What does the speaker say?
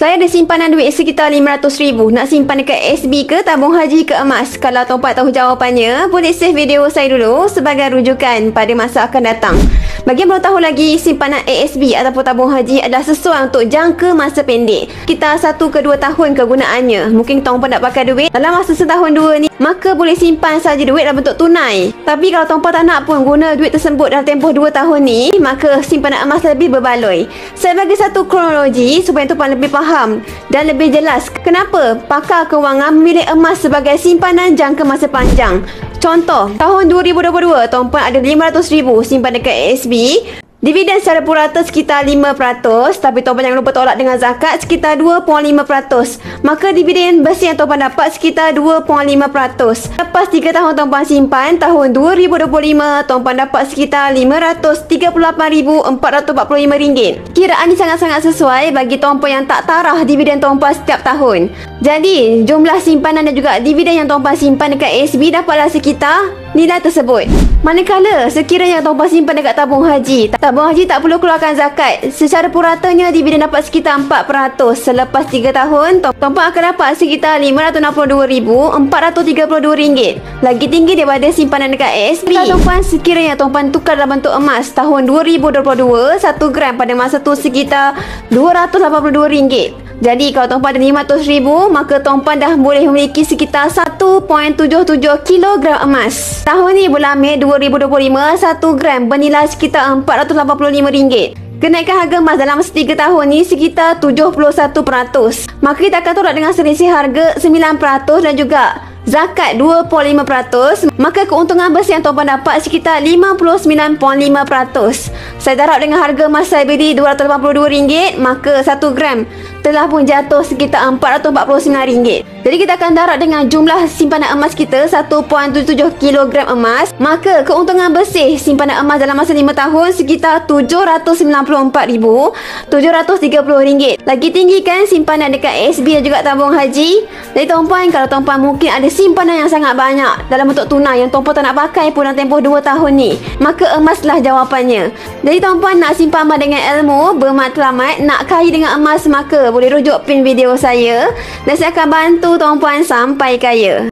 Saya ada simpanan duit sekitar RM500,000. Nak simpan dekat SB ke, tabung haji ke emas? Kalau tuan-puan tahu jawapannya, boleh save video saya dulu sebagai rujukan pada masa akan datang. Bagi yang belum tahu lagi, simpanan ASB ataupun tabung haji adalah sesuai untuk jangka masa pendek. Kita 1 ke 2 tahun kegunaannya. Mungkin tuan-puan nak pakai duit dalam masa setahun 2 ni, maka boleh simpan saja duit dalam bentuk tunai. Tapi kalau tuan-puan tak nak pun guna duit tersebut dalam tempoh 2 tahun ni, maka simpanan emas lebih berbaloi. Saya bagi satu kronologi supaya tuan-puan lebih faham dan lebih jelas kenapa pakar kewangan memilih emas sebagai simpanan jangka masa panjang. Contoh, tahun 2022, tuan-puan ada RM500,000 simpan dekat ASB. Dividen secara purata sekitar 5%, tapi tuan-puan jangan lupa tolak dengan zakat sekitar 2.5%. Maka dividen bersih yang tuan-puan dapat sekitar 2.5%. Lepas 3 tahun tuan-puan simpan, tahun 2025, tuan-puan dapat sekitar RM538,445. Kiraan ini sangat-sangat sesuai bagi tuan-puan yang tak tarah dividen tuan-puan setiap tahun. Jadi, jumlah simpanan dan juga dividen yang tuan-puan simpan dekat ASB dapatlah sekitar nilai tersebut. Manakala sekiranya tuan-puan simpan dekat tabung haji tak perlu keluarkan zakat. Secara puratanya dividen dapat sekitar 4%. Selepas 3 tahun, tuan-puan akan dapat sekitar RM562,432. Lagi tinggi daripada simpanan dekat ASB. Kalau tuan-puan sekiranya tuan-puan tukar dalam bentuk emas tahun 2022, 1 gram pada masa tu sekitar RM282. Jadi kalau tuan-puan ada RM500,000, maka tuan-puan dah boleh memiliki sekitar 1.77 kilogram emas. Tahun ni bulan Mei 2025, 1 gram bernilai sekitar RM485. Kenaikan harga emas dalam 3 tahun ni sekitar 71%. Maka kita akan tolak dengan selisih harga 9% dan juga zakat 2.5%. Maka keuntungan bersih yang tuan-puan dapat sekitar 59.5%. Saya darab dengan harga emas saya beli RM282, maka 1 gram telah pun jatuh sekitar RM449. Jadi kita akan darab dengan jumlah simpanan emas kita 1.77 kilogram emas. Maka keuntungan bersih simpanan emas dalam masa 5 tahun sekitar RM794,730. Lagi tinggi kan simpanan dekat ASB dan juga tabung haji. Jadi tuan-puan, kalau tuan-puan mungkin ada simpanan yang sangat banyak dalam bentuk tunai yang tuan-puan tak nak pakai pun dalam tempoh 2 tahun ni, maka emaslah jawapannya. Jadi tuan-puan nak simpan emas dengan ilmu, bermatlamat, nak kaya dengan emas, maka boleh rujuk pin video saya dan saya akan bantu tuan-puan sampai kaya.